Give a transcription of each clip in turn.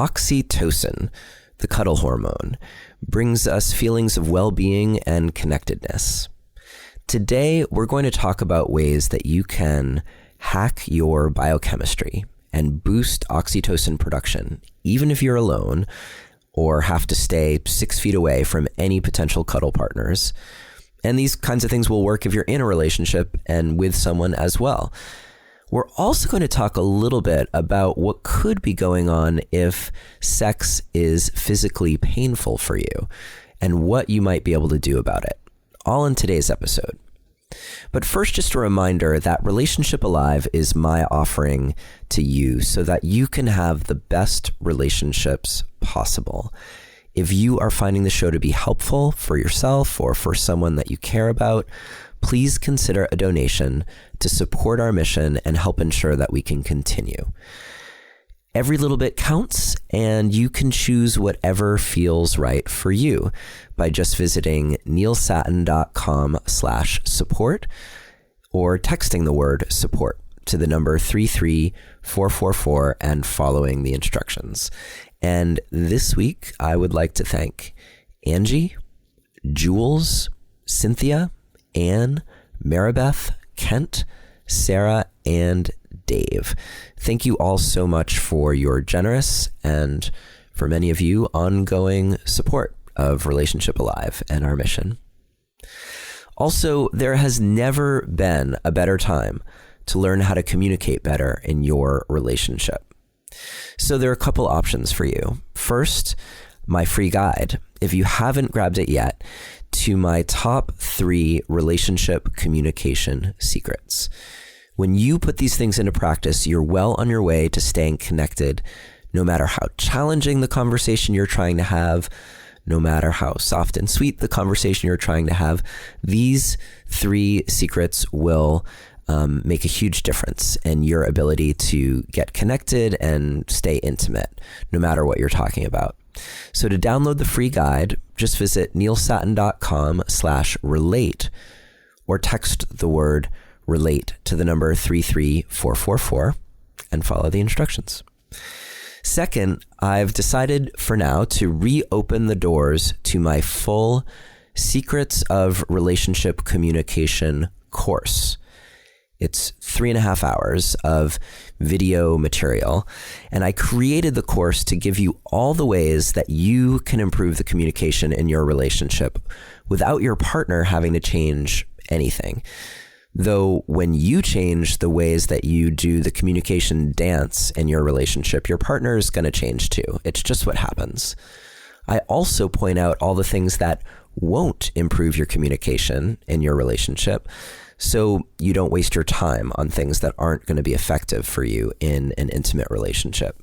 Oxytocin, the cuddle hormone, brings us feelings of well-being and connectedness. Today, we're going to talk about ways that you can hack your biochemistry and boost oxytocin production, even if you're alone or have to stay 6 feet away from any potential cuddle partners. And these kinds of things will work if you're in a relationship and with someone as well. We're also going to talk a little bit about what could be going on if sex is physically painful for you and what you might be able to do about it, all in today's episode. But first, just a reminder that Relationship Alive is my offering to you so that you can have the best relationships possible. If you are finding the show to be helpful for yourself or for someone that you care about, please consider a donation to support our mission and help ensure that we can continue. Every little bit counts, and you can choose whatever feels right for you by just visiting neilsattin.com/support or texting the word support to the number 33444 and following the instructions. And this week, I would like to thank Angie, Jules, Cynthia, Anne, Maribeth, Kent, Sarah, and Dave. Thank you all so much for your generous and, for many of you, ongoing support of Relationship Alive and our mission. Also, there has never been a better time to learn how to communicate better in your relationship. So there are a couple options for you. First, my free guide, if you haven't grabbed it yet, to my top 3 relationship communication secrets. When you put these things into practice, you're well on your way to staying connected, no matter how challenging the conversation you're trying to have, no matter how soft and sweet the conversation you're trying to have. These 3 secrets will make a huge difference in your ability to get connected and stay intimate, no matter what you're talking about. So to download the free guide, just visit neilsattin.com/relate or text the word relate to the number 33444 and follow the instructions. Second, I've decided for now to reopen the doors to my full Secrets of Relationship Communication course. It's 3.5 hours of video material, and I created the course to give you all the ways that you can improve the communication in your relationship without your partner having to change anything. Though when you change the ways that you do the communication dance in your relationship, your partner is going to change too. It's just what happens. I also point out all the things that won't improve your communication in your relationship, so you don't waste your time on things that aren't going to be effective for you in an intimate relationship.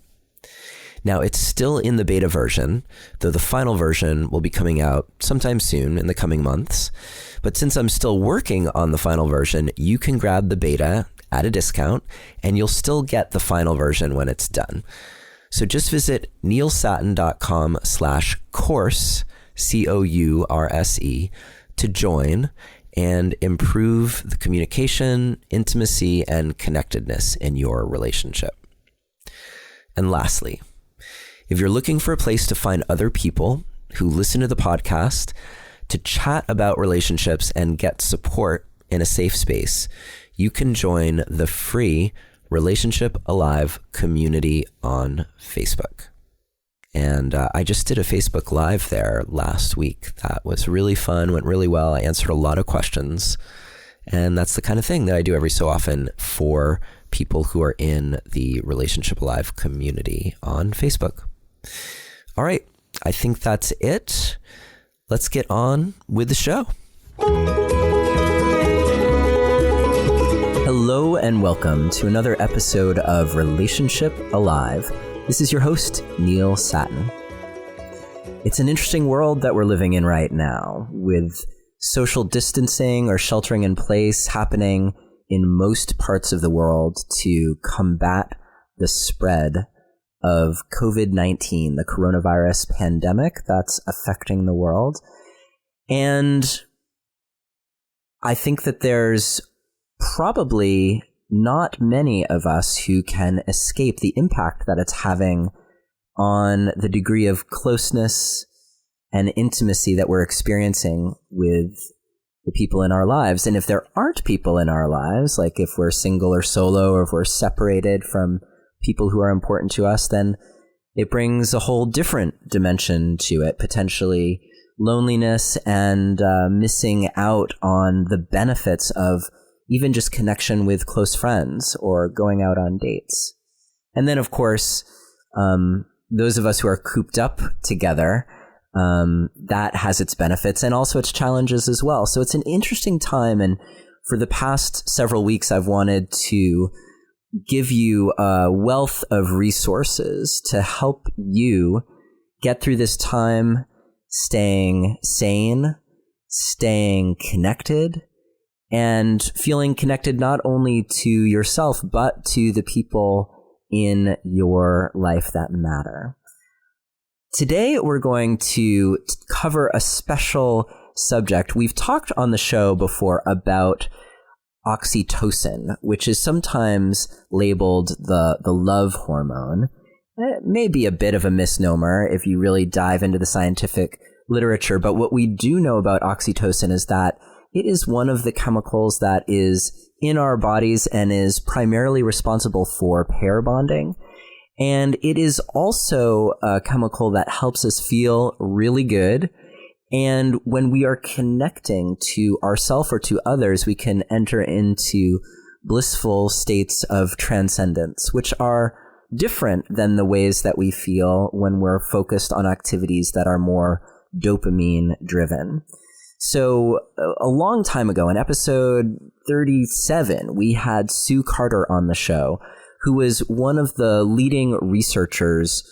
Now, it's still in the beta version, though the final version will be coming out sometime soon in the coming months. But since I'm still working on the final version, you can grab the beta at a discount, and you'll still get the final version when it's done. So just visit neilsattin.com/course, COURSE, to join and improve the communication, intimacy, and connectedness in your relationship. And lastly, if you're looking for a place to find other people who listen to the podcast, to chat about relationships and get support in a safe space, you can join the free Relationship Alive community on Facebook. And I just did a Facebook Live there last week. That was really fun, went really well. I answered a lot of questions. And that's the kind of thing that I do every so often for people who are in the Relationship Alive community on Facebook. All right, I think that's it. Let's get on with the show. Hello and welcome to another episode of Relationship Alive. This is your host, Neil Sattin. It's an interesting world that we're living in right now, with social distancing or sheltering in place happening in most parts of the world to combat the spread of COVID-19, the coronavirus pandemic that's affecting the world. And I think that there's probably not many of us who can escape the impact that it's having on the degree of closeness and intimacy that we're experiencing with the people in our lives. And if there aren't people in our lives, like if we're single or solo, or if we're separated from people who are important to us, then it brings a whole different dimension to it, potentially loneliness and missing out on the benefits of even just connection with close friends or going out on dates. And then, of course, those of us who are cooped up together, that has its benefits and also its challenges as well. So it's an interesting time. And for the past several weeks, I've wanted to give you a wealth of resources to help you get through this time, staying sane, staying connected, and feeling connected not only to yourself, but to the people in your life that matter. Today, we're going to cover a special subject. We've talked on the show before about oxytocin, which is sometimes labeled the love hormone. It may be a bit of a misnomer if you really dive into the scientific literature, but what we do know about oxytocin is that it is one of the chemicals that is in our bodies and is primarily responsible for pair bonding. And it is also a chemical that helps us feel really good. And when we are connecting to ourselves or to others, we can enter into blissful states of transcendence, which are different than the ways that we feel when we're focused on activities that are more dopamine driven. So a long time ago, in episode 37, we had Sue Carter on the show, who was one of the leading researchers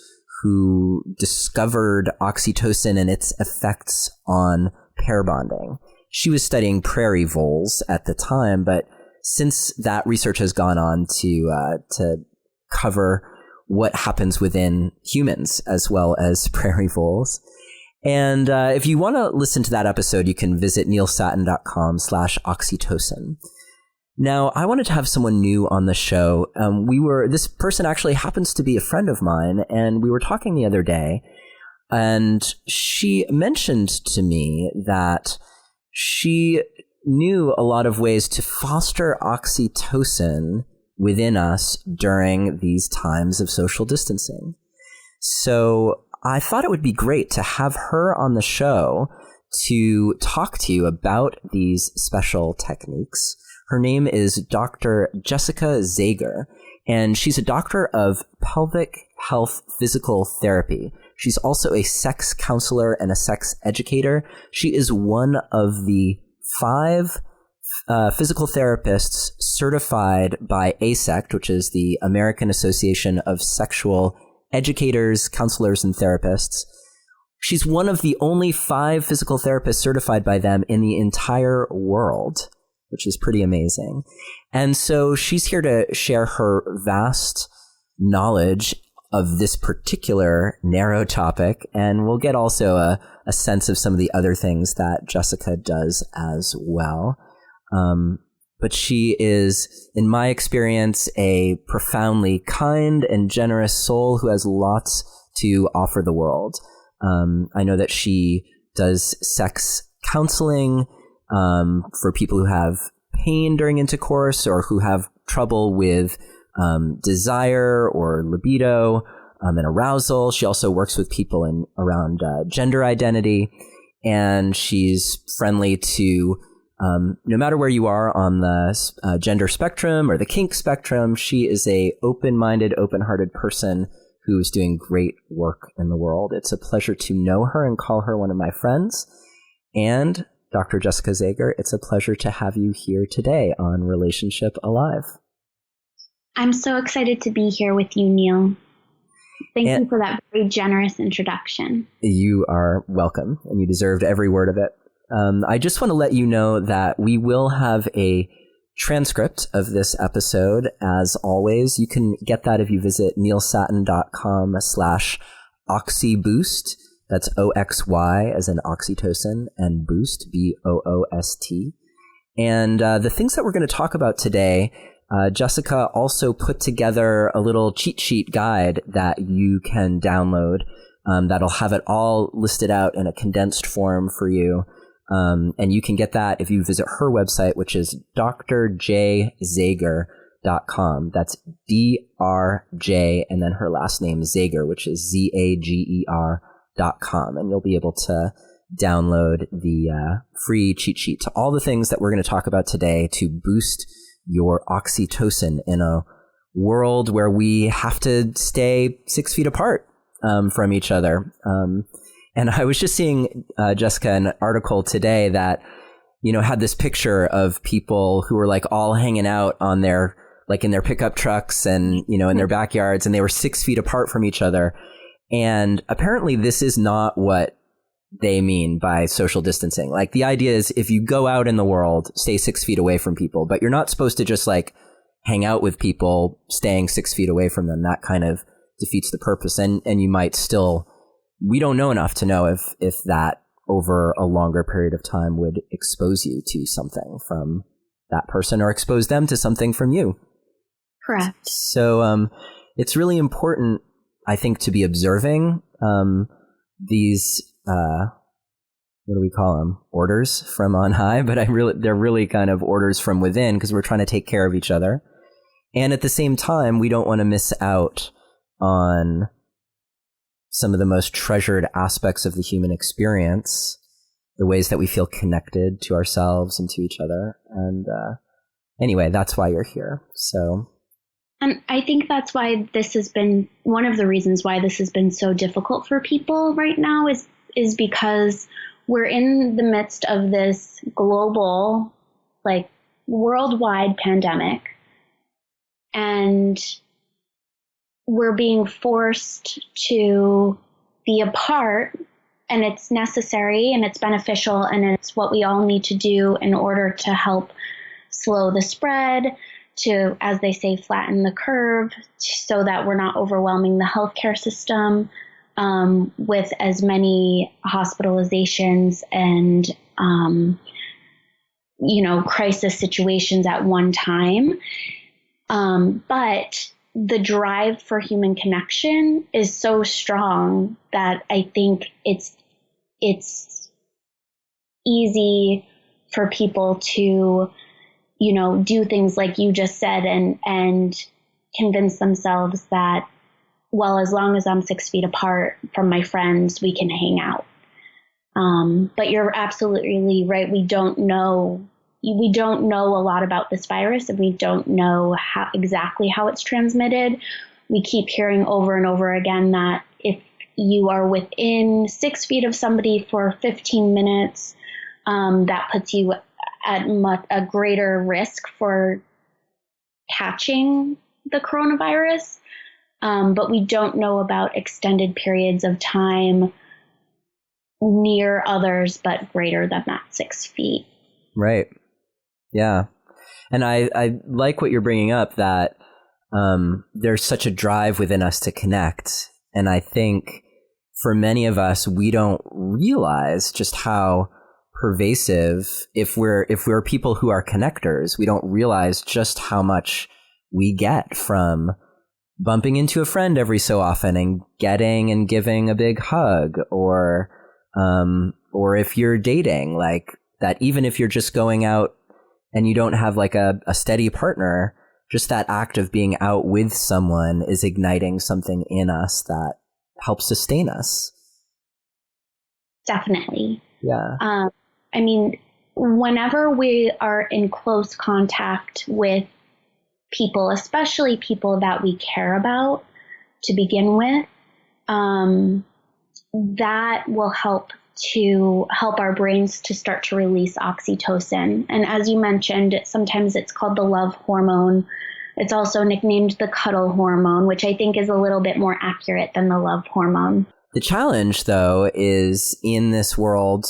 who discovered oxytocin and its effects on pair bonding. She was studying prairie voles at the time, but since that research has gone on to cover what happens within humans as well as prairie voles. And if you want to listen to that episode, you can visit neilsattin.com/oxytocin. Now, I wanted to have someone new on the show. This person actually happens to be a friend of mine, and we were talking the other day, and she mentioned to me that she knew a lot of ways to foster oxytocin within us during these times of social distancing. So I thought it would be great to have her on the show to talk to you about these special techniques. Her name is Dr. Jessica Zager, and she's a doctor of pelvic health physical therapy. She's also a sex counselor and a sex educator. She is one of the 5 physical therapists certified by AASECT, which is the American Association of Sexual Educators, Counselors, and Therapists. She's one of the only 5 physical therapists certified by them in the entire world, which is pretty amazing. And so she's here to share her vast knowledge of this particular narrow topic, and we'll get also a sense of some of the other things that Jessica does as well. But she is, in my experience, a profoundly kind and generous soul who has lots to offer the world. I know that she does sex counseling for people who have pain during intercourse or who have trouble with desire or libido and arousal. She also works with people around gender identity, and she's friendly to no matter where you are on the gender spectrum or the kink spectrum. She is a open-minded, open-hearted person who's doing great work in the world. It's a pleasure to know her and call her one of my friends. And Dr. Jessica Zager, it's a pleasure to have you here today on Relationship Alive. I'm so excited to be here with you, Neil. Thank you for that very generous introduction. You are welcome, and you deserved every word of it. I just want to let you know that we will have a transcript of this episode. As always, you can get that if you visit neilsattin.com/oxyboost. That's OXY as in oxytocin, and boost, BOOST. And the things that we're going to talk about today, Jessica also put together a little cheat sheet guide that you can download that'll have it all listed out in a condensed form for you. And you can get that if you visit her website, which is drjzager.com. That's DRJ and then her last name Zager, which is ZAGER.com. And you'll be able to download the free cheat sheet to all the things that we're going to talk about today to boost your oxytocin in a world where we have to stay 6 feet apart from each other. And I was just seeing, Jessica, an article today that, had this picture of people who were like all hanging out on their, like in their pickup trucks and, in their backyards, and they were 6 feet apart from each other. And apparently this is not what they mean by social distancing. Like the idea is if you go out in the world, stay 6 feet away from people, but you're not supposed to just like hang out with people staying 6 feet away from them. That kind of defeats the purpose. And you might still, we don't know enough to know if that over a longer period of time would expose you to something from that person or expose them to something from you. Correct. So it's really important, I think, to be observing these what do we call them? Orders from on high, but they're really kind of orders from within because we're trying to take care of each other. And at the same time, we don't want to miss out on some of the most treasured aspects of the human experience, the ways that we feel connected to ourselves and to each other. And anyway, that's why you're here. So. And I think that's why this has been one of the reasons why this has been so difficult for people right now is because we're in the midst of this global, like worldwide pandemic, and we're being forced to be apart, and it's necessary and it's beneficial and it's what we all need to do in order to help slow the spread, to, as they say, flatten the curve so that we're not overwhelming the healthcare system with as many hospitalizations and, crisis situations at one time. But the drive for human connection is so strong that I think it's easy for people to, do things like you just said and convince themselves that, well, as long as I'm 6 feet apart from my friends, we can hang out. But you're absolutely right. We don't know a lot about this virus, and we don't know exactly how it's transmitted. We keep hearing over and over again that if you are within 6 feet of somebody for 15 minutes, that puts you at a greater risk for catching the coronavirus. But we don't know about extended periods of time near others, but greater than that 6 feet. Right. Yeah. And I like what you're bringing up, that there's such a drive within us to connect. And I think for many of us, we don't realize just how pervasive, if we're people who are connectors, we don't realize just how much we get from bumping into a friend every so often and getting and giving a big hug, or if you're dating, like that, even if you're just going out and you don't have like a steady partner, just that act of being out with someone is igniting something in us that helps sustain us. Definitely. Yeah. Whenever we are in close contact with people, especially people that we care about to begin with, that will help our brains to start to release oxytocin. And as you mentioned, sometimes it's called the love hormone. It's also nicknamed the cuddle hormone, which I think is a little bit more accurate than the love hormone. The challenge, though, is in this world,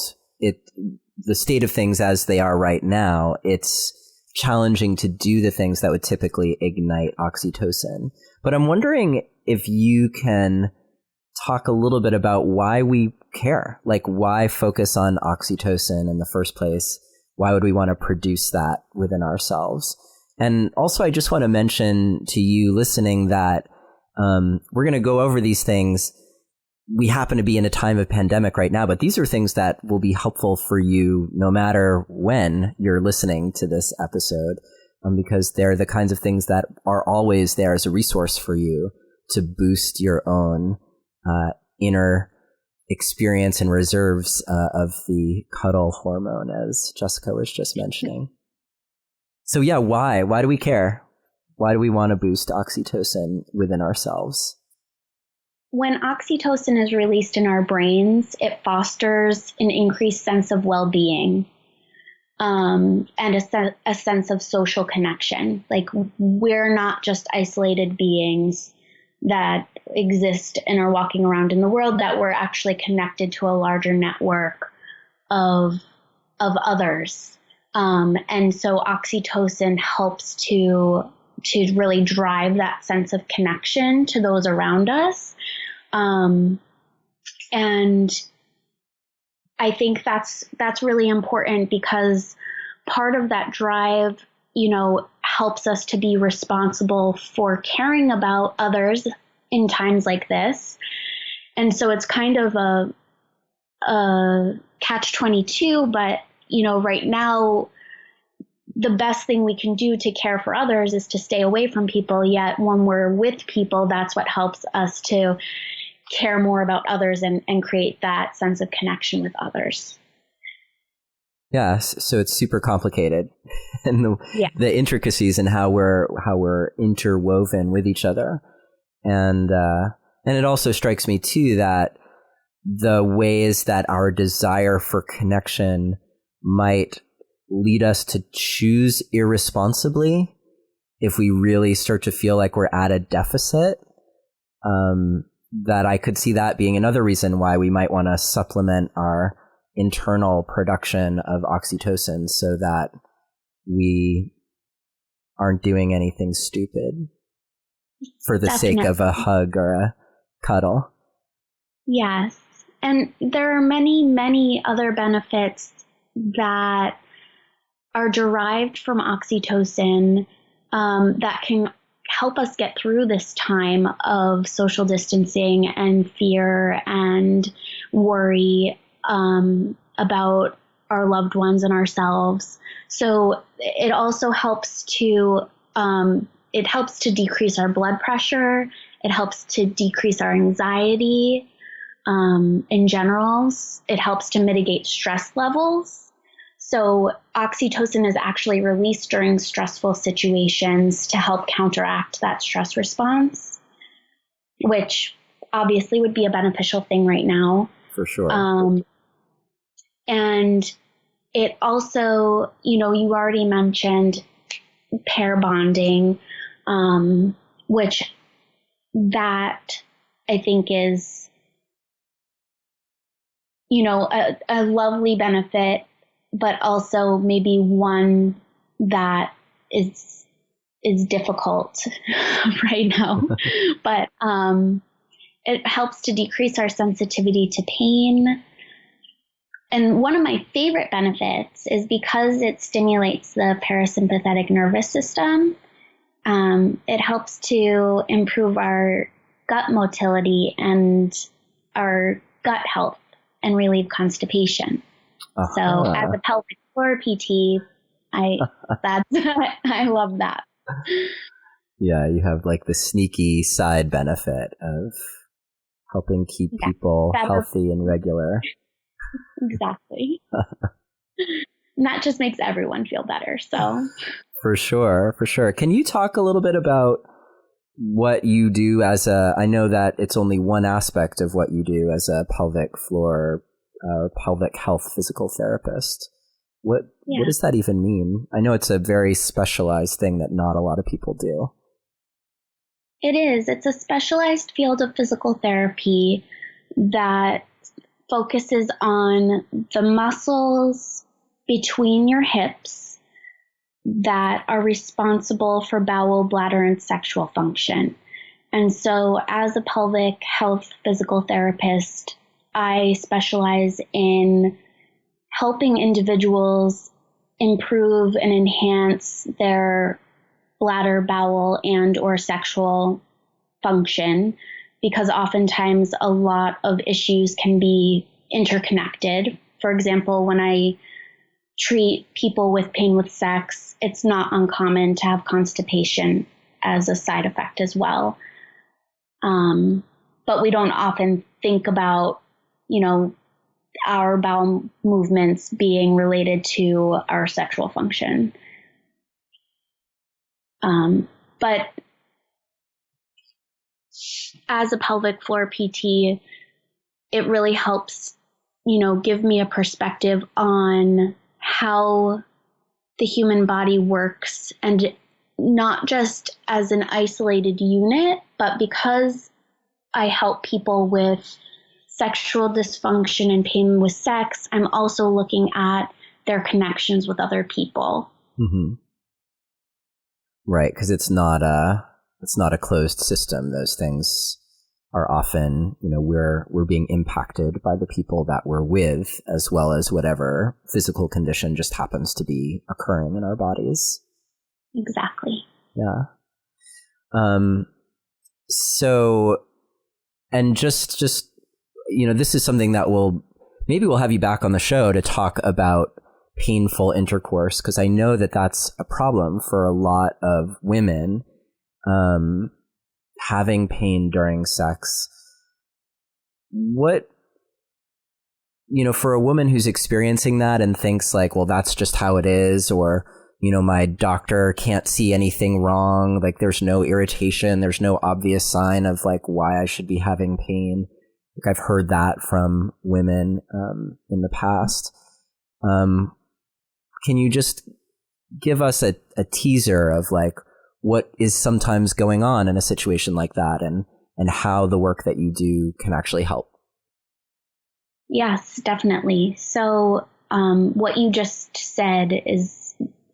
the state of things as they are right now, it's challenging to do the things that would typically ignite oxytocin. But I'm wondering if you can talk a little bit about why we care, like why focus on oxytocin in the first place? Why would we want to produce that within ourselves? And also, I just want to mention to you listening that we're going to go over these things. We happen to be in a time of pandemic right now, but these are things that will be helpful for you no matter when you're listening to this episode, because they're the kinds of things that are always there as a resource for you to boost your own inner experience and reserves of the cuddle hormone, as Jessica was just mentioning. So yeah, why? Why do we care? Why do we want to boost oxytocin within ourselves? When oxytocin is released in our brains, it fosters an increased sense of well-being and a sense of social connection. Like, we're not just isolated beings that exist and are walking around in the world, that we're actually connected to a larger network of others. And so oxytocin helps to really drive that sense of connection to those around us. And I think that's really important, because part of that drive, helps us to be responsible for caring about others in times like this. And so it's kind of a catch-22, but, right now, the best thing we can do to care for others is to stay away from people. Yet when we're with people, that's what helps us to care more about others and create that sense of connection with others. Yeah, so it's super complicated, and the intricacies and how we're interwoven with each other, and it also strikes me too that the ways that our desire for connection might lead us to choose irresponsibly if we really start to feel like we're at a deficit. That I could see that being another reason why we might want to supplement our internal production of oxytocin so that we aren't doing anything stupid for the sake of a hug or a cuddle. Yes. And there are many, many other benefits that are derived from oxytocin that can help us get through this time of social distancing and fear and worry about our loved ones and ourselves. So it also helps to decrease our blood pressure. It helps to decrease our anxiety in general. It helps to mitigate stress levels. So oxytocin is actually released during stressful situations to help counteract that stress response, which obviously would be a beneficial thing right now. For sure. And it also, you already mentioned pair bonding, which that I think is, a lovely benefit, but also maybe one that is difficult right now. But it helps to decrease our sensitivity to pain. And one of my favorite benefits is because it stimulates the parasympathetic nervous system. It helps to improve our gut motility and our gut health and relieve constipation. So as a pelvic floor PT, I love that. Yeah, you have like the sneaky side benefit of helping keep people healthy and regular. Exactly. And that just makes everyone feel better. So For sure. Can you talk a little bit about what you do I know that it's only one aspect of what you do as a pelvic floor pelvic health physical therapist. What does that even mean? I know it's a very specialized thing that not a lot of people do. It is. It's a specialized field of physical therapy that focuses on the muscles between your hips that are responsible for bowel, bladder, and sexual function. And so as a pelvic health physical therapist, I specialize in helping individuals improve and enhance their bladder, bowel, and or sexual function, because oftentimes a lot of issues can be interconnected. For example, when I treat people with pain with sex, it's not uncommon to have constipation as a side effect as well. But we don't often think about, our bowel movements being related to our sexual function. But as a pelvic floor PT, it really helps, give me a perspective on how the human body works, and not just as an isolated unit, but because I help people with sexual dysfunction and pain with sex, I'm also looking at their connections with other people. Mm-hmm. Right, because it's not a closed system. Those things are often, we're being impacted by the people that we're with, as well as whatever physical condition just happens to be occurring in our bodies. Exactly. Yeah. So, and just this is something that we'll have you back on the show to talk about painful intercourse, because I know that that's a problem for a lot of women, having pain during sex. What, for a woman who's experiencing that and thinks like, well, that's just how it is, or, my doctor can't see anything wrong, like there's no irritation, there's no obvious sign of like why I should be having pain. Like I've heard that from women in the past. Can you just give us a teaser of like what is sometimes going on in a situation like that, and how the work that you do can actually help? Yes, definitely. So what you just said is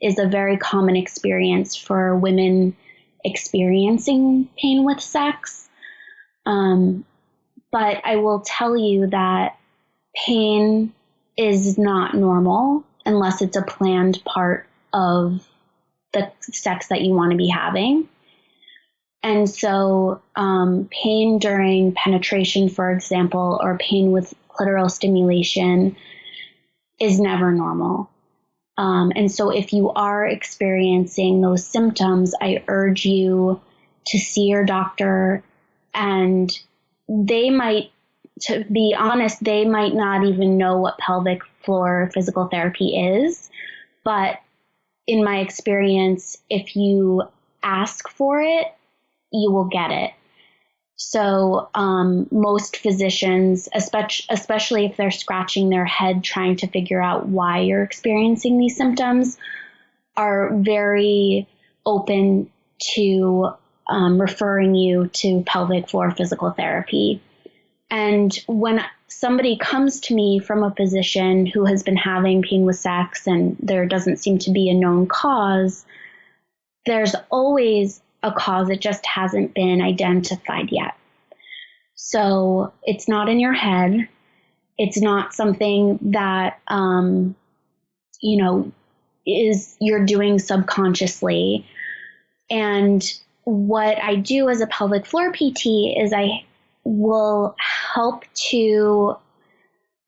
a very common experience for women experiencing pain with sex. But I will tell you that pain is not normal unless it's a planned part of the sex that you want to be having. And so pain during penetration, for example, or pain with clitoral stimulation is never normal. And so if you are experiencing those symptoms, I urge you to see your doctor, and to be honest, they might not even know what pelvic floor physical therapy is. But in my experience, if you ask for it, you will get it. So most physicians, especially if they're scratching their head trying to figure out why you're experiencing these symptoms, are very open to referring you to pelvic floor physical therapy. And when somebody comes to me from a physician who has been having pain with sex and there doesn't seem to be a known cause, there's always a cause. It just hasn't been identified yet. So it's not in your head. It's not something that, you're doing subconsciously. And what I do as a pelvic floor PT is I will help to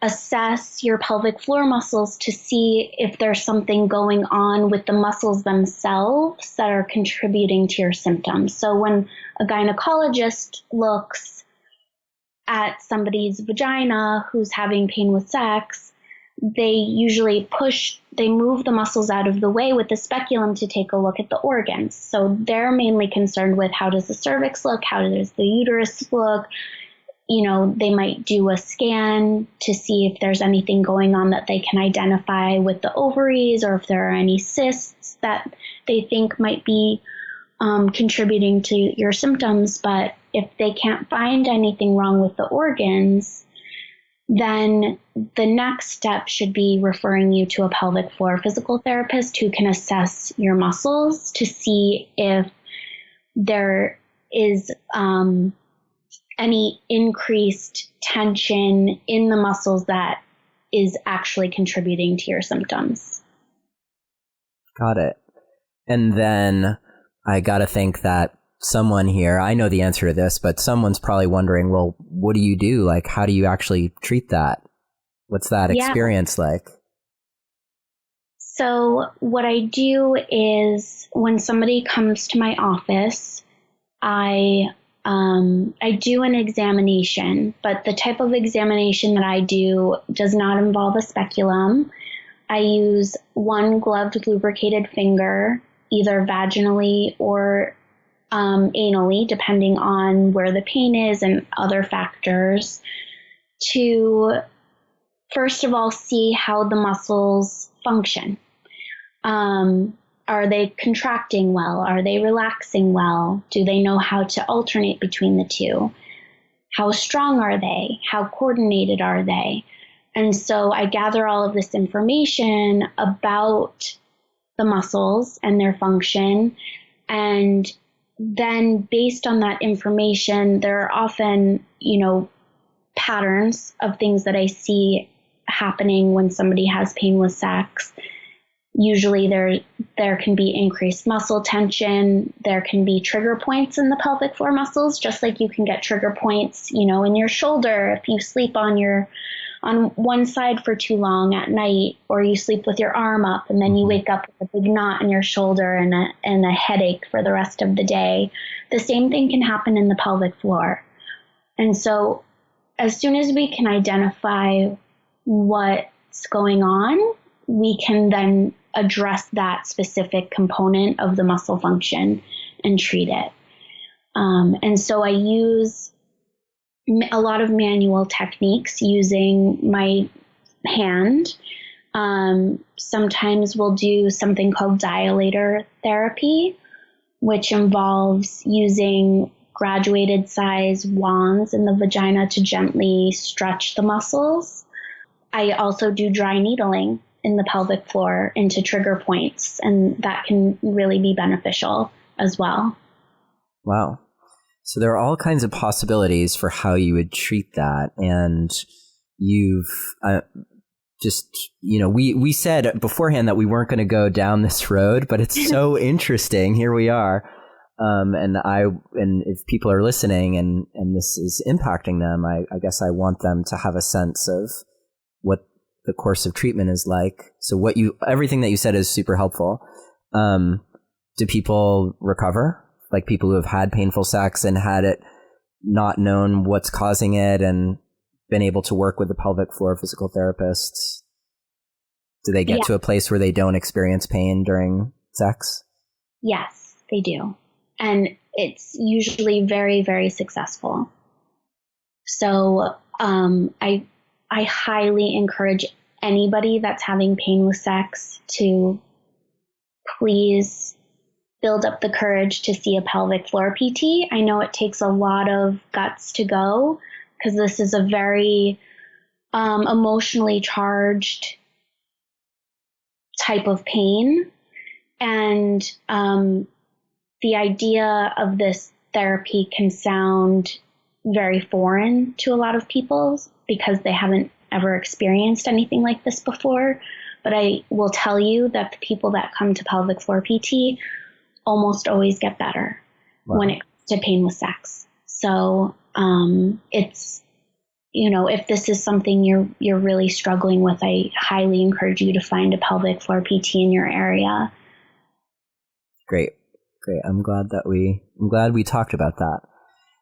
assess your pelvic floor muscles to see if there's something going on with the muscles themselves that are contributing to your symptoms. So when a gynecologist looks at somebody's vagina who's having pain with sex, they usually move the muscles out of the way with the speculum to take a look at the organs. So they're mainly concerned with how does the cervix look, how does the uterus look. They might do a scan to see if there's anything going on that they can identify with the ovaries, or if there are any cysts that they think might be contributing to your symptoms. But if they can't find anything wrong with the organs, then the next step should be referring you to a pelvic floor physical therapist who can assess your muscles to see if there is any increased tension in the muscles that is actually contributing to your symptoms. Got it. And then I got to think that someone here, I know the answer to this, but someone's probably wondering, well, what do you do? Like, how do you actually treat that? What's that experience like? So what I do is when somebody comes to my office, I do an examination, but the type of examination that I do does not involve a speculum. I use one gloved lubricated finger, either vaginally or anally, depending on where the pain is and other factors, to first of all see how the muscles function. Are they contracting well? Are they relaxing well? Do they know how to alternate between the two? How strong are they? How coordinated are they? And so I gather all of this information about the muscles and their function. And then based on that information, there are often, patterns of things that I see happening when somebody has pain with sex. Usually there can be increased muscle tension. There can be trigger points in the pelvic floor muscles, just like you can get trigger points, in your shoulder if you sleep on one side for too long at night, or you sleep with your arm up and then you wake up with a big knot in your shoulder and a headache for the rest of the day. The same thing can happen in the pelvic floor. And so as soon as we can identify what's going on, we can then address that specific component of the muscle function and treat it. And so I use a lot of manual techniques using my hand. Sometimes we'll do something called dilator therapy, which involves using graduated size wands in the vagina to gently stretch the muscles. I also do dry needling in the pelvic floor into trigger points, and that can really be beneficial as well. Wow. So there are all kinds of possibilities for how you would treat that. And you've we said beforehand that we weren't going to go down this road, but it's so interesting. Here we are. And if people are listening and this is impacting them, I guess I want them to have a sense of what the course of treatment is like. So everything that you said is super helpful. Do people recover? Like people who have had painful sex and had it not known what's causing it and been able to work with the pelvic floor physical therapists? Do they get to a place where they don't experience pain during sex? Yes, they do. And it's usually very, very successful. So I highly encourage anybody that's having pain with sex to please build up the courage to see a pelvic floor PT. I know it takes a lot of guts to go because this is a very emotionally charged type of pain. And the idea of this therapy can sound very foreign to a lot of people because they haven't ever experienced anything like this before. But I will tell you that the people that come to pelvic floor PT almost always get better when it comes to pain with sex. So it's, if this is something you're really struggling with, I highly encourage you to find a pelvic floor PT in your area. Great. I'm glad we talked about that.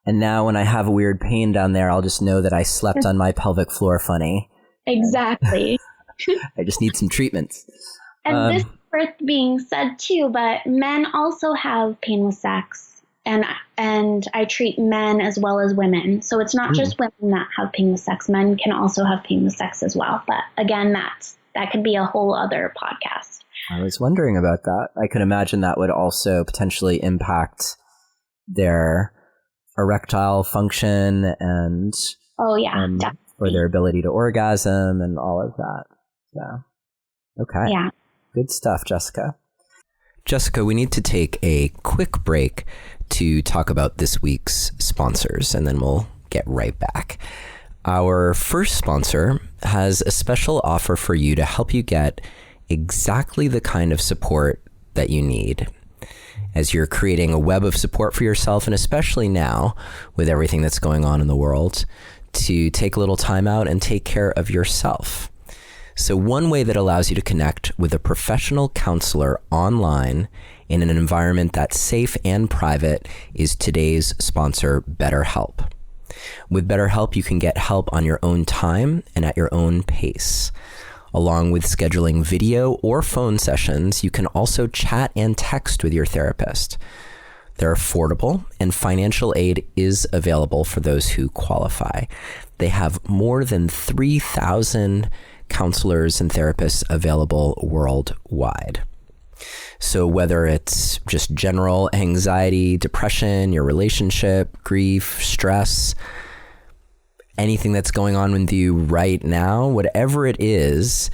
And now when I have a weird pain down there, I'll just know that I slept on my pelvic floor funny. Exactly. I just need some treatments. And this is worth being said too, but men also have pain with sex, and I treat men as well as women. So it's not just women that have pain with sex. Men can also have pain with sex as well. But again, that could be a whole other podcast. I was wondering about that. I could imagine that would also potentially impact their erectile function and or their ability to orgasm and all of that. Yeah. Okay. Yeah. Good stuff, Jessica. Jessica, we need to take a quick break to talk about this week's sponsors, and then we'll get right back. Our first sponsor has a special offer for you to help you get exactly the kind of support that you need. as you're creating a web of support for yourself, and especially now with everything that's going on in the world, to take a little time out and take care of yourself. So one way that allows you to connect with a professional counselor online in an environment that's safe and private is today's sponsor, BetterHelp. With BetterHelp, you can get help on your own time and at your own pace. Along with scheduling video or phone sessions, you can also chat and text with your therapist. They're affordable, and financial aid is available for those who qualify. They have more than 3,000 counselors and therapists available worldwide. So whether it's just general anxiety, depression, your relationship, grief, stress, anything that's going on with you right now, whatever it is,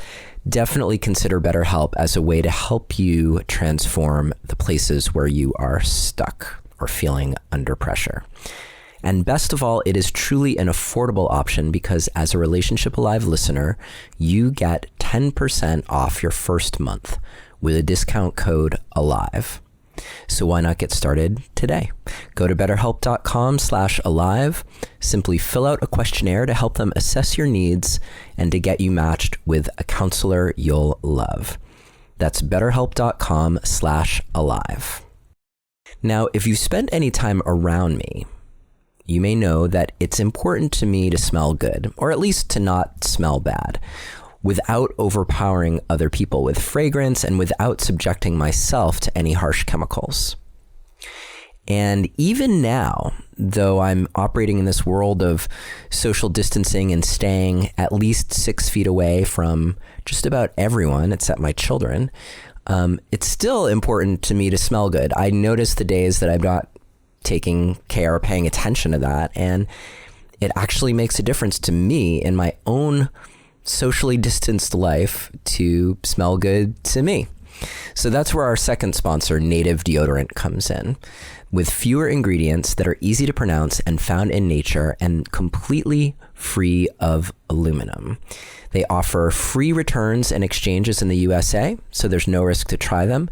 definitely consider BetterHelp as a way to help you transform the places where you are stuck or feeling under pressure. And best of all, it is truly an affordable option because as a Relationship Alive listener, you get 10% off your first month with a discount code ALIVE. So why not get started today? Go to betterhelp.com/alive. Simply fill out a questionnaire to help them assess your needs and to get you matched with a counselor you'll love. That's betterhelp.com/alive. Now, if you've spent any time around me, you may know that it's important to me to smell good, or at least to not smell bad, without overpowering other people with fragrance and without subjecting myself to any harsh chemicals. And even now, though I'm operating in this world of social distancing and staying at least 6 feet away from just about everyone except my children, it's still important to me to smell good. I notice the days that I'm not taking care or paying attention to that, and it actually makes a difference to me in my own socially distanced life to smell good to me. So that's where our second sponsor, Native Deodorant, comes in. With fewer ingredients that are easy to pronounce and found in nature and completely free of aluminum. They offer free returns and exchanges in the USA, so there's no risk to try them.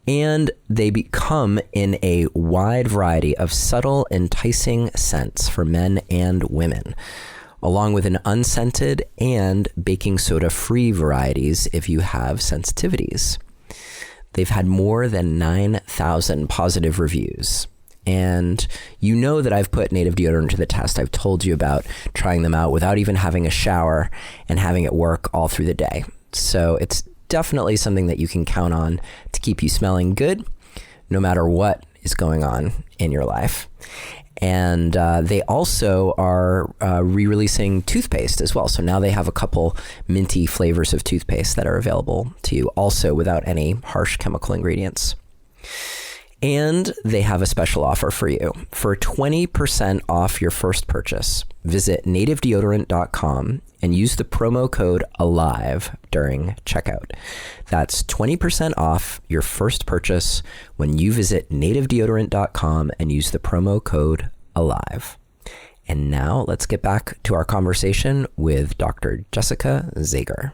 And they come in a wide variety of subtle, enticing scents for men and women, along with an unscented and baking soda-free varieties if you have sensitivities. They've had more than 9,000 positive reviews. And you know that I've put Native Deodorant to the test. I've told you about trying them out without even having a shower and having it work all through the day. So it's definitely something that you can count on to keep you smelling good, no matter what is going on in your life. And they also are re-releasing toothpaste as well. So now they have a couple minty flavors of toothpaste that are available to you, also without any harsh chemical ingredients. And they have a special offer for you. For 20% off your first purchase, visit nativedeodorant.com and use the promo code ALIVE during checkout. That's 20% off your first purchase when you visit nativedeodorant.com and use the promo code ALIVE. And now let's get back to our conversation with Dr. Jessica Zager.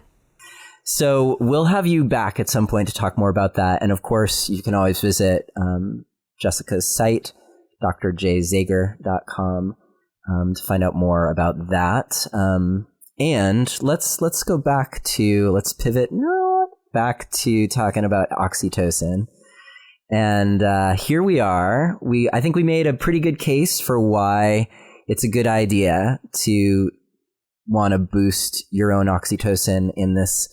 So we'll have you back at some point to talk more about that. And of course, you can always visit Jessica's site, drjzager.com, to find out more about that. And let's go back to, let's pivot back to talking about oxytocin. And here we are. I think we made a pretty good case for why it's a good idea to want to boost your own oxytocin in this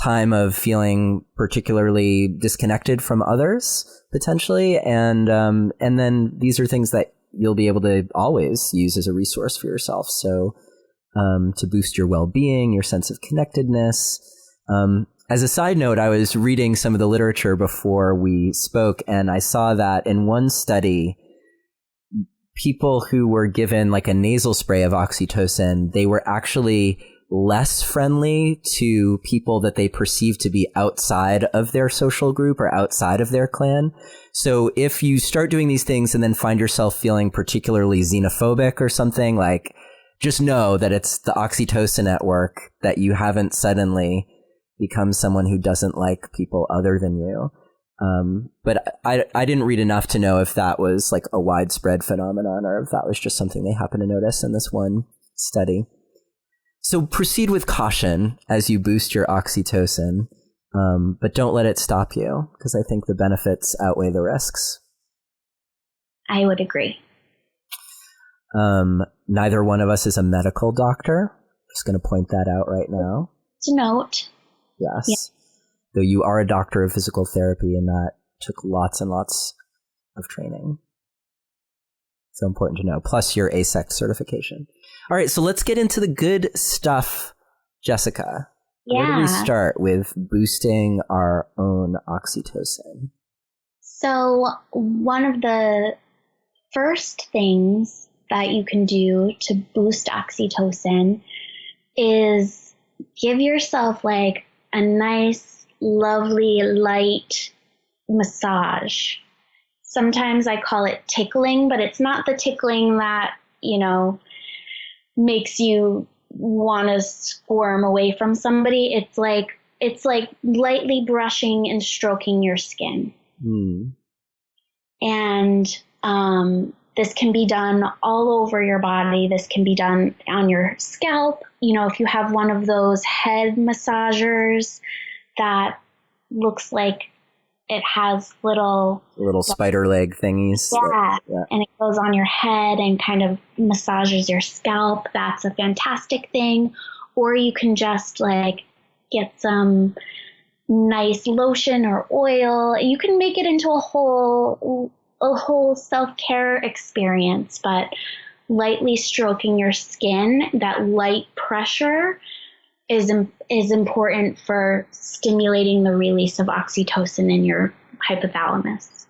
time of feeling particularly disconnected from others, potentially. And then these are things that you'll be able to always use as a resource for yourself. So to boost your well-being, your sense of connectedness. As a side note, I was reading some of the literature before we spoke, and I saw that in one study, people who were given like a nasal spray of oxytocin, they were actually less friendly to people that they perceived to be outside of their social group or outside of their clan. So if you start doing these things and then find yourself feeling particularly xenophobic or something, like, just know that it's the oxytocin at work, that you haven't suddenly become someone who doesn't like people other than you. But I didn't read enough to know if that was like a widespread phenomenon or if that was just something they happened to notice in this one study. So proceed with caution as you boost your oxytocin, but don't let it stop you, because I think the benefits outweigh the risks. I would agree. Neither one of us is a medical doctor. Just going to point that out right now. To note. Yes. Yeah. Though you are a doctor of physical therapy, and that took lots and lots of training. So important to know. Plus your AASECT certification. All right, so let's get into the good stuff, Jessica. Yeah. Where do we start with boosting our own oxytocin? So one of the first things that you can do to boost oxytocin is give yourself like a nice, lovely, light massage. Sometimes I call it tickling, but it's not the tickling that, makes you want to squirm away from somebody. It's like lightly brushing and stroking your skin. And this can be done all over your body. This can be done on your scalp. If you have one of those head massagers that looks like it has little spider leg thingies. Yeah. And it goes on your head and kind of massages your scalp. That's a fantastic thing. Or you can just get some nice lotion or oil. You can make it into a whole self-care experience, but lightly stroking your skin, that light pressure is important for stimulating the release of oxytocin in your hypothalamus.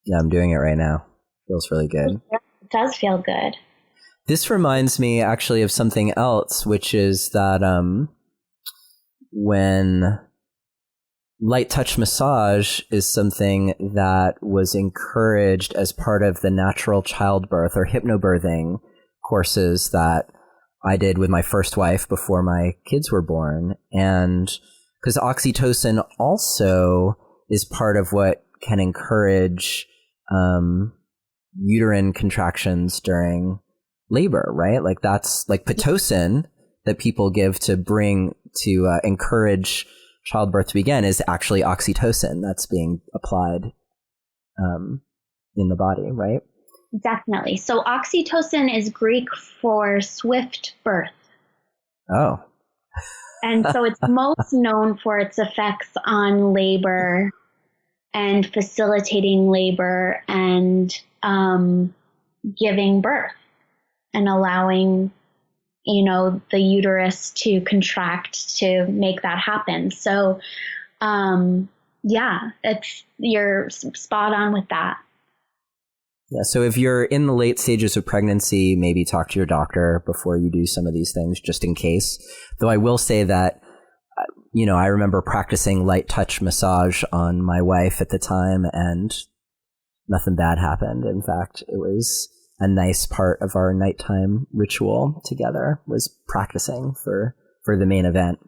Yeah, I'm doing it right now. Feels really good. It does feel good. This reminds me actually of something else, which is that when light touch massage is something that was encouraged as part of the natural childbirth or hypnobirthing courses that I did with my first wife before my kids were born. And because oxytocin also is part of what can encourage uterine contractions during labor, right? Like that's like Pitocin that people give to encourage childbirth to begin is actually oxytocin that's being applied in the body, right? Definitely. So oxytocin is Greek for swift birth. Oh. And so it's most known for its effects on labor and facilitating labor and giving birth and allowing, the uterus to contract to make that happen. So, you're spot on with that. Yeah. So if you're in the late stages of pregnancy, maybe talk to your doctor before you do some of these things, just in case. Though I will say that, I remember practicing light touch massage on my wife at the time and nothing bad happened. In fact, it was a nice part of our nighttime ritual together was practicing for the main event.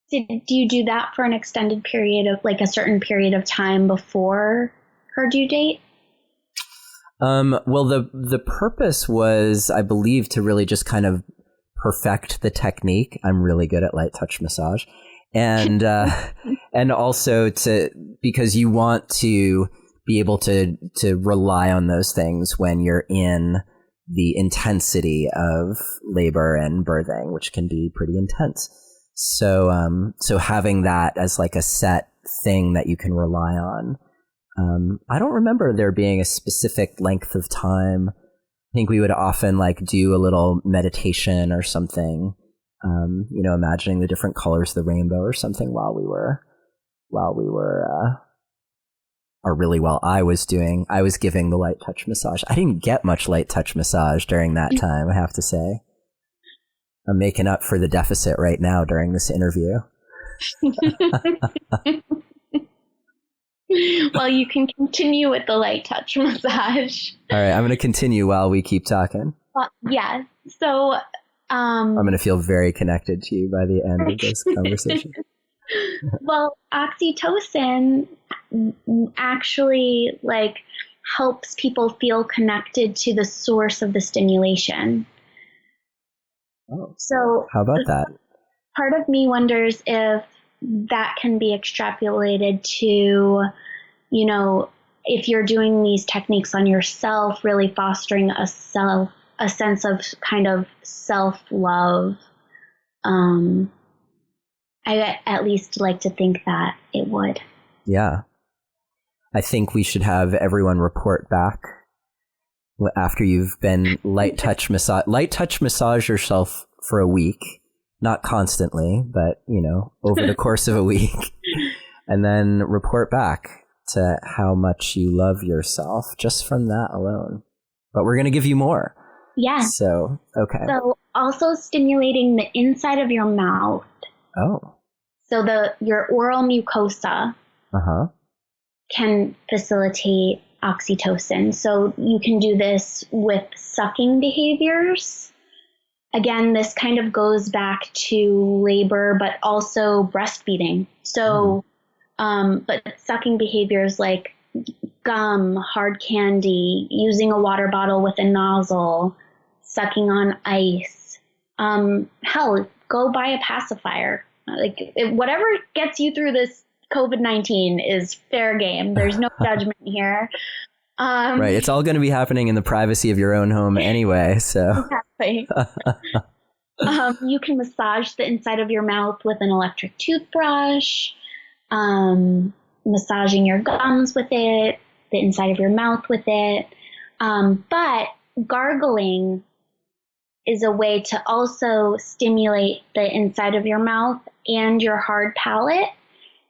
Do you do that for an extended period of a certain period of time before her due date? Well, the purpose was, I believe, to really just kind of perfect the technique. I'm really good at light touch massage, and and also because you want to be able to rely on those things when you're in the intensity of labor and birthing, which can be pretty intense. So having that as like a set thing that you can rely on. I don't remember there being a specific length of time. I think we would often do a little meditation or something, imagining the different colors of the rainbow or something while I was giving the light touch massage. I didn't get much light touch massage during that time, I have to say. I'm making up for the deficit right now during this interview. Well, you can continue with the light touch massage. All right, I'm going to continue while we keep talking. Yeah. So I'm going to feel very connected to you by the end of this conversation. Well, oxytocin actually like helps people feel connected to the source of the stimulation. Oh, So how about that? part of me wonders if that can be extrapolated to, you know, if you're doing these techniques on yourself, really fostering a sense of kind of self-love. I at least like to think that it would. Yeah. I think we should have everyone report back after you've been light touch massage yourself for a week, not constantly, but, you know, over the course of a week, and then report back to how much you love yourself just from that alone. But we're going to give you more. Yeah. So, okay. So also stimulating the inside of your mouth. Oh. So your oral mucosa can facilitate oxytocin. So you can do this with sucking behaviors. Again, this kind of goes back to labor, but also breastfeeding. So, but sucking behaviors like gum, hard candy, using a water bottle with a nozzle, sucking on ice. Hell, go buy a pacifier. Like whatever gets you through this COVID-19 is fair game. There's no judgment here. Right. It's all going to be happening in the privacy of your own home anyway. So exactly. You can massage the inside of your mouth with an electric toothbrush, massaging your gums with it, the inside of your mouth with it. But gargling is a way to also stimulate the inside of your mouth and your hard palate.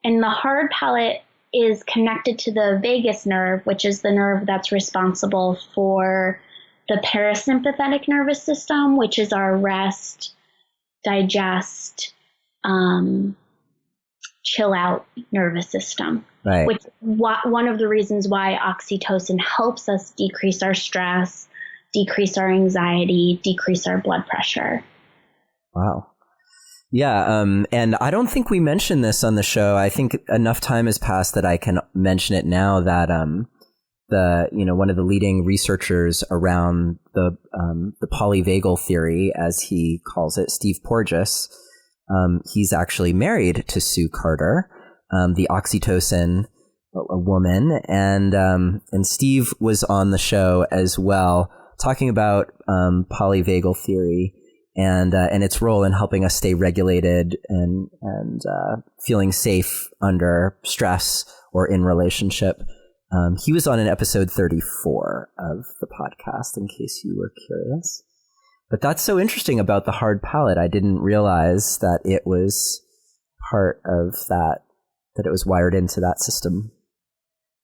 And the hard palate is connected to the vagus nerve, which is the nerve that's responsible for the parasympathetic nervous system, which is our rest, digest, chill out nervous system. Right. Which one of the reasons why oxytocin helps us decrease our stress, decrease our anxiety, decrease our blood pressure. Wow. Yeah, and I don't think we mentioned this on the show. I think enough time has passed that I can mention it now that one of the leading researchers around the polyvagal theory, as he calls it, Steve Porges, he's actually married to Sue Carter, the oxytocin a woman, and Steve was on the show as well, talking about polyvagal theory and its role in helping us stay regulated and feeling safe under stress or in relationship. He was on an episode 34 of the podcast, in case you were curious. But that's so interesting about the hard palate. I didn't realize that it was part of that it was wired into that system.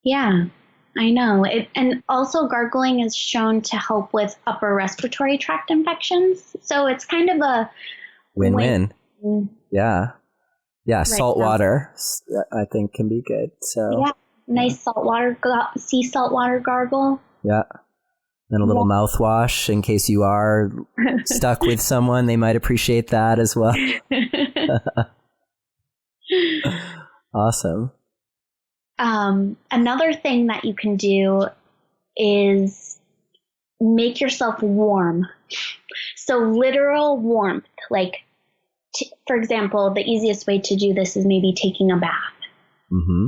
Yeah. I know. And also gargling is shown to help with upper respiratory tract infections. So it's kind of a win-win. Yeah. Yeah. Right. Salt water, I think, can be good. So yeah. Nice saltwater, sea saltwater gargle. Yeah. And a little mouthwash in case you are stuck with someone. They might appreciate that as well. Awesome. Another thing that you can do is make yourself warm. So literal warmth, like, for example, the easiest way to do this is maybe taking a bath,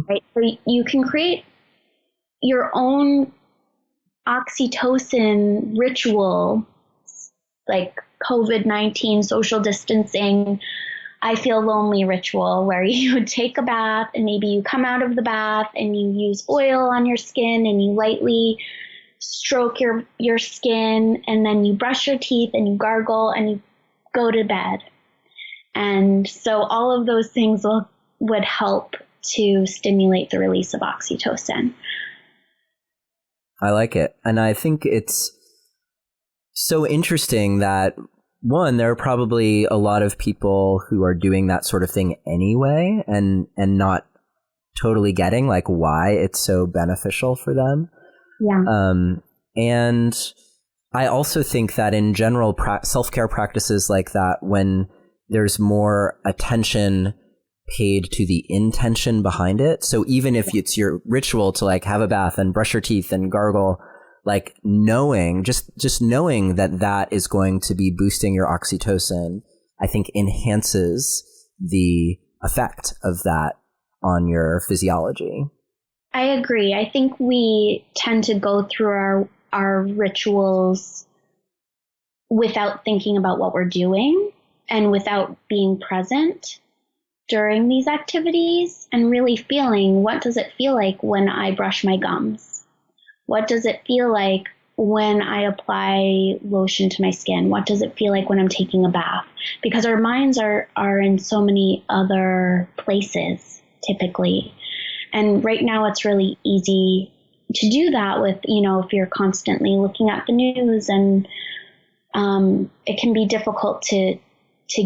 right? So you can create your own oxytocin ritual, like COVID-19 social distancing, I feel lonely ritual, where you take a bath and maybe you come out of the bath and you use oil on your skin and you lightly stroke your skin, and then you brush your teeth and you gargle and you go to bed. And so all of those things would help to stimulate the release of oxytocin. I like it. And I think it's so interesting that, one, there are probably a lot of people who are doing that sort of thing anyway and not totally getting like why it's so beneficial for them. Yeah. And I also think that in general, self-care practices like that, when there's more attention paid to the intention behind it. So even if it's your ritual to like have a bath and brush your teeth and gargle, like knowing, just knowing that that is going to be boosting your oxytocin, I think enhances the effect of that on your physiology. I agree. I think we tend to go through our rituals without thinking about what we're doing and without being present during these activities and really feeling, what does it feel like when I brush my gums? What does it feel like when I apply lotion to my skin? What does it feel like when I'm taking a bath? Because our minds are in so many other places typically. And right now it's really easy to do that with, if you're constantly looking at the news, and it can be difficult to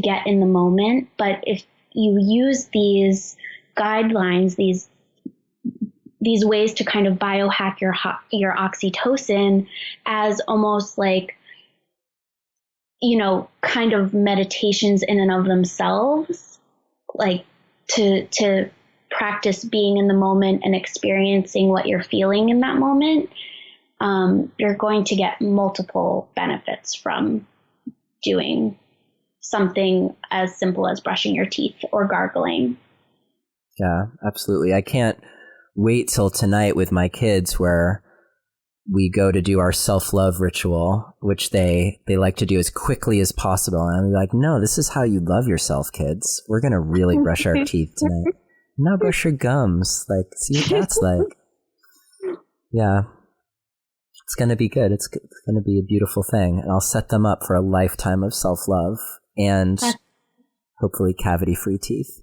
get in the moment. But if you use these guidelines, these ways to kind of biohack your oxytocin as almost like, kind of meditations in and of themselves, like to practice being in the moment and experiencing what you're feeling in that moment, you're going to get multiple benefits from doing something as simple as brushing your teeth or gargling. Yeah, absolutely. I can't wait till tonight with my kids where we go to do our self-love ritual, which they like to do as quickly as possible. And I'm like, no, this is how you love yourself, kids. We're going to really brush our teeth tonight. Now brush your gums. Like, see what that's like. Yeah. It's going to be good. It's going to be a beautiful thing. And I'll set them up for a lifetime of self-love and hopefully cavity-free teeth.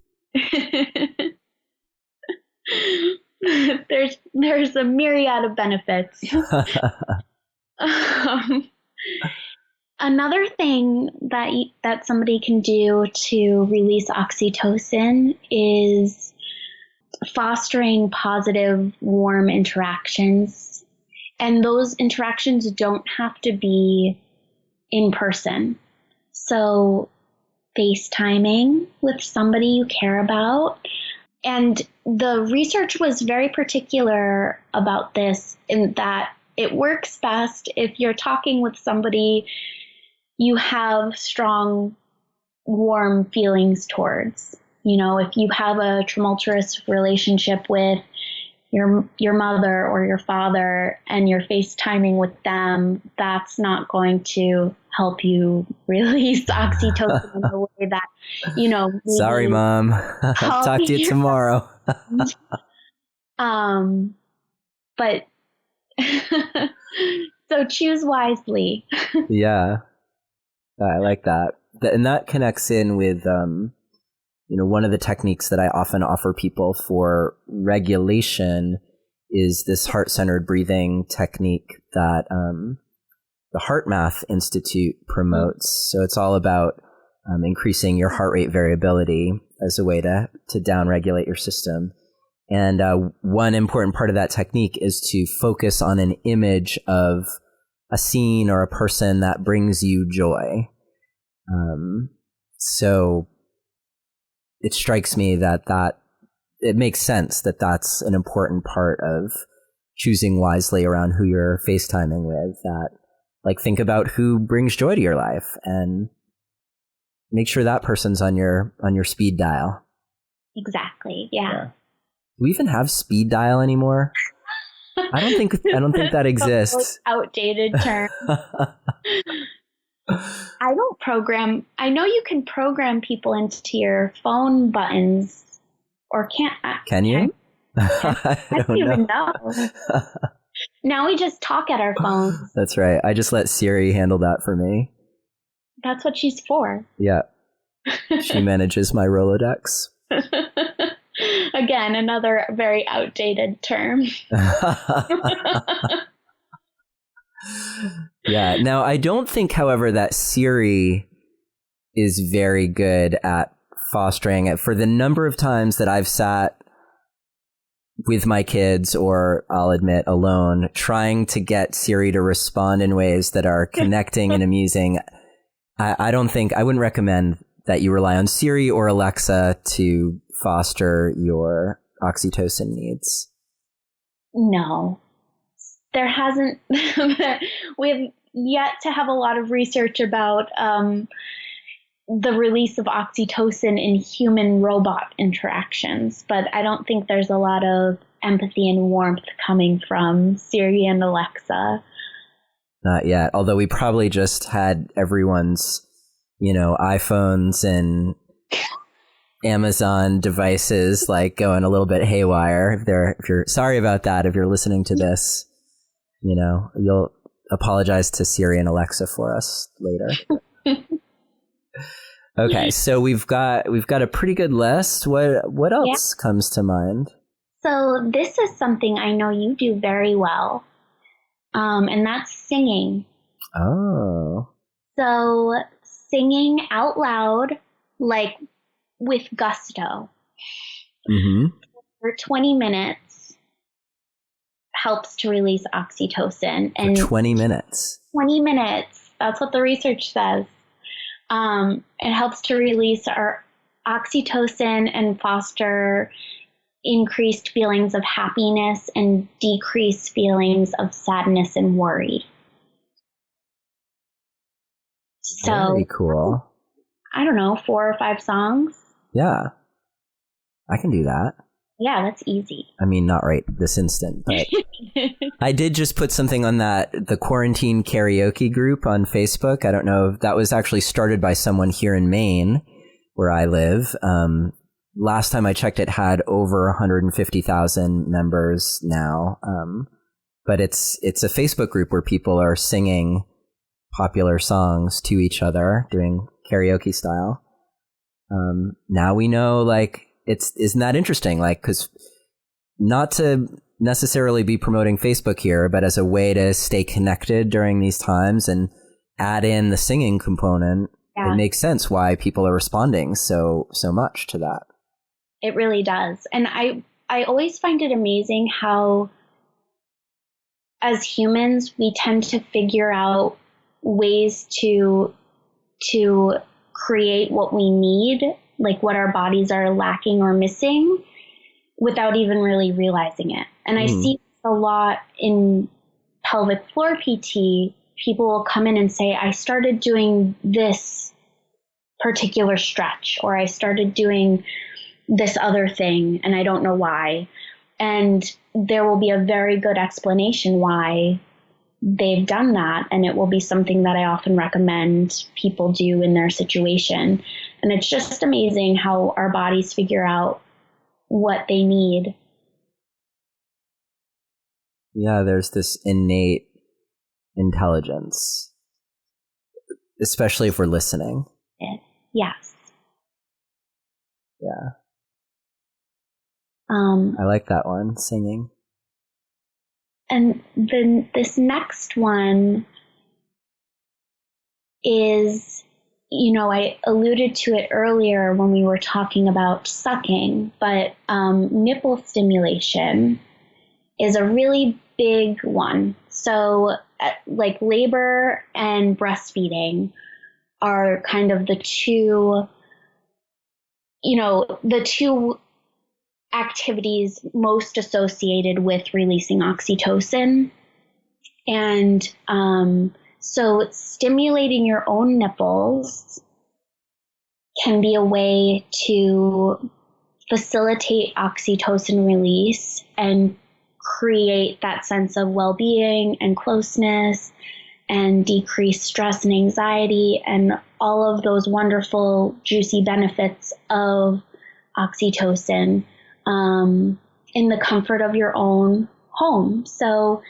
There's a myriad of benefits. Another thing that somebody can do to release oxytocin is fostering positive, warm interactions. And those interactions don't have to be in person. So FaceTiming with somebody you care about. And the research was very particular about this in that it works best if you're talking with somebody you have strong, warm feelings towards. If you have a tumultuous relationship with your mother or your father and you're FaceTiming with them, that's not going to help you release oxytocin in the way that, sorry, Mom. Talk to you tomorrow. But so choose wisely. Yeah. I like that. And that connects in with, one of the techniques that I often offer people for regulation is this heart-centered breathing technique that the Heart Math Institute promotes. So it's all about increasing your heart rate variability as a way to downregulate your system. And one important part of that technique is to focus on an image of a scene or a person that brings you joy. So it strikes me that it makes sense that that's an important part of choosing wisely around who you're FaceTiming with. That, like, think about who brings joy to your life and make sure that person's on your speed dial. Exactly. Yeah. Do we even have speed dial anymore? I don't think that exists. Outdated term. I don't program. I know you can program people into your phone buttons, or can't? Can you? I don't even know. Now we just talk at our phones. That's right. I just let Siri handle that for me. That's what she's for. Yeah. She manages my Rolodex. Again, another very outdated term. Yeah. Now, I don't think, however, that Siri is very good at fostering it. For the number of times that I've sat with my kids, or I'll admit alone, trying to get Siri to respond in ways that are connecting and amusing, I wouldn't recommend that you rely on Siri or Alexa to foster your oxytocin needs? No, there hasn't. We've yet to have a lot of research about the release of oxytocin in human-robot interactions, but I don't think there's a lot of empathy and warmth coming from Siri and Alexa. Not yet, although we probably just had everyone's, iPhones and Amazon devices like going a little bit haywire. If you're sorry about that, if you're listening to this, you'll apologize to Siri and Alexa for us later. Okay, so we've got a pretty good list. What else comes to mind? So this is something I know you do very well, and that's singing. Oh. So singing out loud, like with gusto, for 20 minutes helps to release oxytocin. And for 20 minutes. 20 minutes. That's what the research says. It helps to release our oxytocin and foster increased feelings of happiness and decreased feelings of sadness and worry. So, very cool. I don't know, 4 or 5 songs? Yeah, I can do that. Yeah, that's easy. I mean, not right this instant, but I did just put something on the quarantine karaoke group on Facebook. I don't know if that was actually started by someone here in Maine, where I live. Last time I checked, it had over 150,000 members now. But it's a Facebook group where people are singing popular songs to each other, doing karaoke style. Now we know, isn't that interesting? Because not to necessarily be promoting Facebook here, but as a way to stay connected during these times and add in the singing component, It makes sense why people are responding so much to that. It really does. And I always find it amazing how, as humans, we tend to figure out ways to create what we need, like what our bodies are lacking or missing, without even really realizing it. And I see a lot in pelvic floor PT. People will come in and say, I started doing this particular stretch, or I started doing this other thing, and I don't know why. And there will be a very good explanation why they've done that. And it will be something that I often recommend people do in their situation. And it's just amazing how our bodies figure out what they need. Yeah, there's this innate intelligence, especially if we're listening. Yes. Yeah. I like that one, singing. And then this next one is, I alluded to it earlier when we were talking about sucking, but nipple stimulation is a really big one. So like labor and breastfeeding are kind of the two activities most associated with releasing oxytocin. And so stimulating your own nipples can be a way to facilitate oxytocin release and create that sense of well-being and closeness and decrease stress and anxiety and all of those wonderful, juicy benefits of oxytocin in the comfort of your own home. So,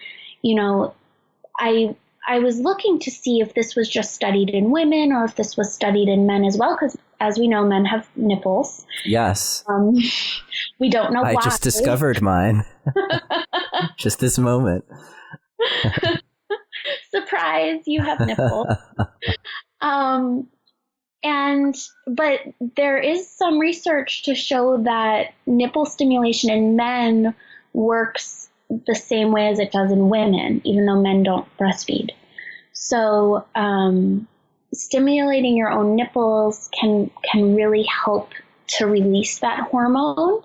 I was looking to see if this was just studied in women or if this was studied in men as well, because as we know, men have nipples. Yes. We don't know why. I just discovered mine. Just this moment. Surprise, you have nipples. But there is some research to show that nipple stimulation in men works the same way as it does in women, even though men don't breastfeed. So stimulating your own nipples can really help to release that hormone.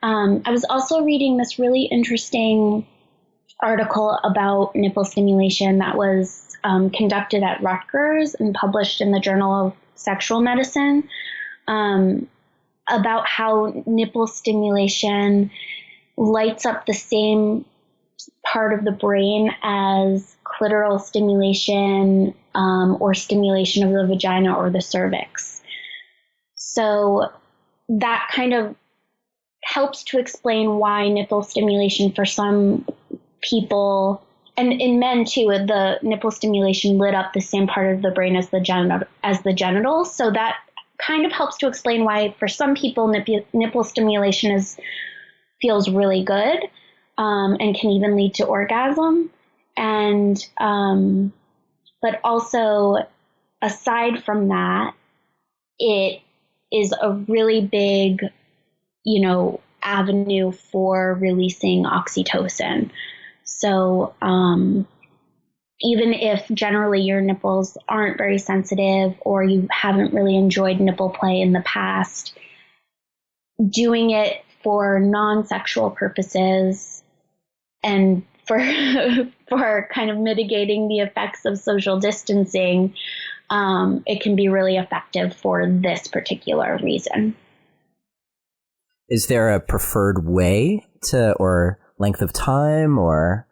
I was also reading this really interesting article about nipple stimulation that was conducted at Rutgers and published in the Journal of Sexual Medicine, about how nipple stimulation lights up the same part of the brain as clitoral stimulation or stimulation of the vagina or the cervix. So that kind of helps to explain why nipple stimulation for some people, and in men too, the nipple stimulation lit up the same part of the brain as the genitals. So that kind of helps to explain why for some people nipple stimulation feels really good and can even lead to orgasm. And but also, aside from that, it is a really big, avenue for releasing oxytocin. So even if generally your nipples aren't very sensitive or you haven't really enjoyed nipple play in the past, doing it for non-sexual purposes and for kind of mitigating the effects of social distancing, it can be really effective for this particular reason. Is there a preferred way or length of time, or?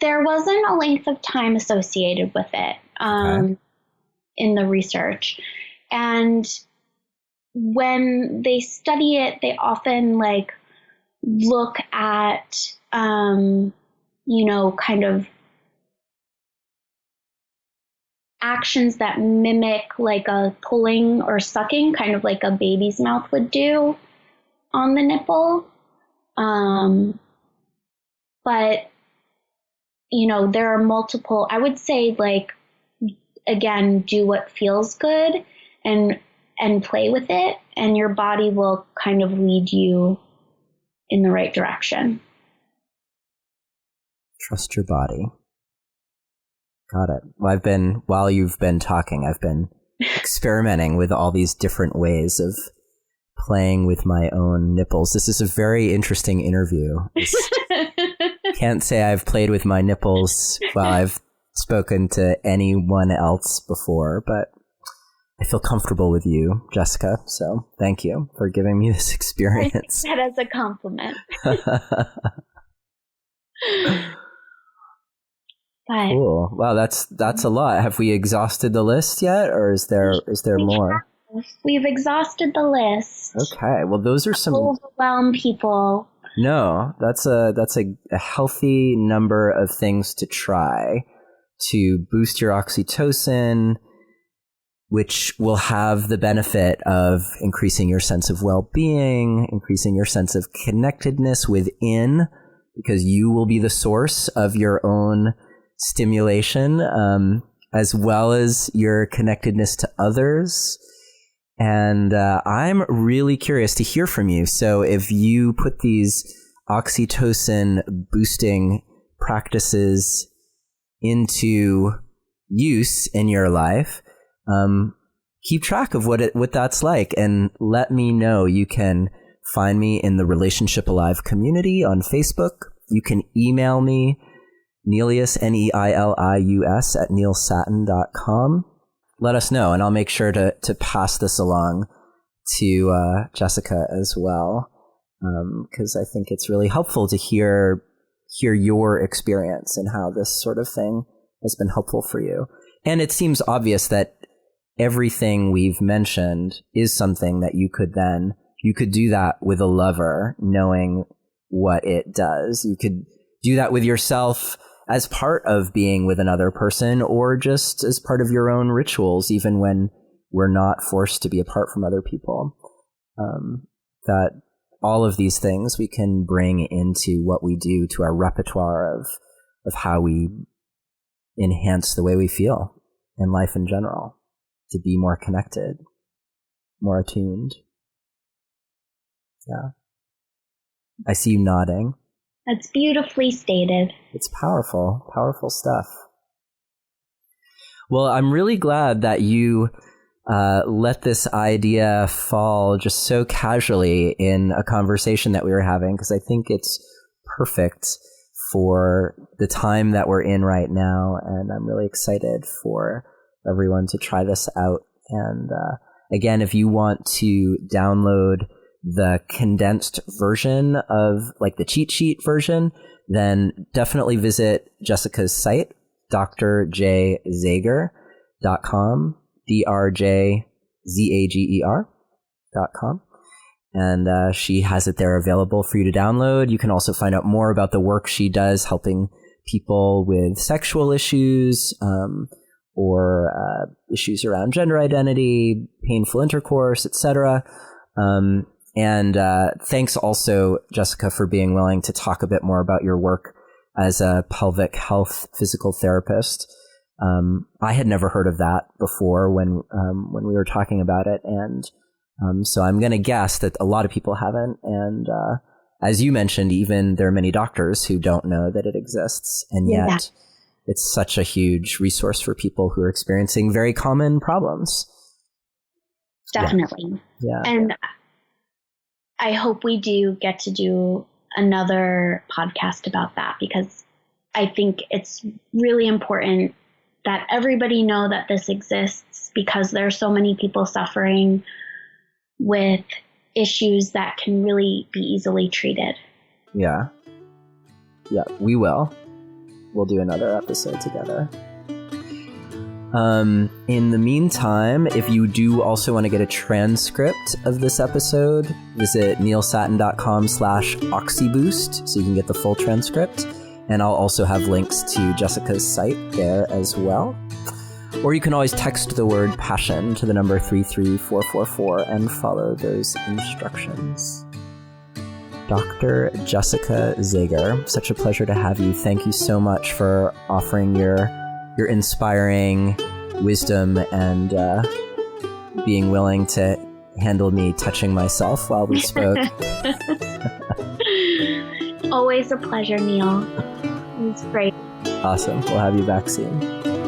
There wasn't a length of time associated with it in the research. And when they study it, they often look at, kind of actions that mimic like a pulling or sucking, kind of like a baby's mouth would do on the nipple. But, there are multiple, I would say, again, do what feels good and play with it, and your body will kind of lead you in the right direction. Trust your body. Got it. Well, while you've been talking, I've been experimenting with all these different ways of playing with my own nipples. This is a very interesting interview. Can't say I've played with my nipples while I've spoken to anyone else before, but I feel comfortable with you, Jessica. So thank you for giving me this experience. I take that as a compliment. Cool. Wow, that's a lot. Have we exhausted the list yet, or is there more? We've exhausted the list. Okay. Well, those are some overwhelm people. No, that's a healthy number of things to try to boost your oxytocin, which will have the benefit of increasing your sense of well-being, increasing your sense of connectedness within, because you will be the source of your own stimulation, as well as your connectedness to others. And I'm really curious to hear from you. So if you put these oxytocin boosting practices into use in your life, keep track of what that's like and let me know. You can find me in the Relationship Alive community on Facebook. You can email me, Neilius, Neilius, at neilsatin.com. Let us know, and I'll make sure to pass this along to Jessica as well, because I think it's really helpful to hear your experience and how this sort of thing has been helpful for you. And it seems obvious that everything we've mentioned is something that you could do that with a lover, knowing what it does. You could do that with yourself as part of being with another person, or just as part of your own rituals, even when we're not forced to be apart from other people. That all of these things we can bring into what we do, to our repertoire of how we enhance the way we feel in life in general, to be more connected, more attuned. Yeah. I see you nodding. That's beautifully stated. It's powerful, powerful stuff. Well, I'm really glad that you let this idea fall just so casually in a conversation that we were having, because I think it's perfect for the time that we're in right now. And I'm really excited for everyone to try this out. And again, if you want to download the condensed version of like the cheat sheet version, then definitely visit Jessica's site, drjzager.com, drjzager.com. And she has it there available for you to download. You can also find out more about the work she does helping people with sexual issues, or issues around gender identity, painful intercourse, etc. And thanks also, Jessica, for being willing to talk a bit more about your work as a pelvic health physical therapist. I had never heard of that before when we were talking about it, and so I'm going to guess that a lot of people haven't. And as you mentioned, even there are many doctors who don't know that it exists, and yet it's such a huge resource for people who are experiencing very common problems. Definitely. Yeah. And I hope we do get to do another podcast about that, because I think it's really important that everybody know that this exists, because there are so many people suffering with issues that can really be easily treated. Yeah. Yeah, we will. We'll do another episode together. In the meantime, if you do also want to get a transcript of this episode, visit neilsatin.com/oxyboost so you can get the full transcript. And I'll also have links to Jessica's site there as well. Or you can always text the word passion to the number 33444 and follow those instructions. Dr. Jessica Zager, such a pleasure to have you. Thank you so much for offering your inspiring wisdom and being willing to handle me touching myself while we spoke. Always a pleasure, Neil. It's great. Awesome. We'll have you back soon.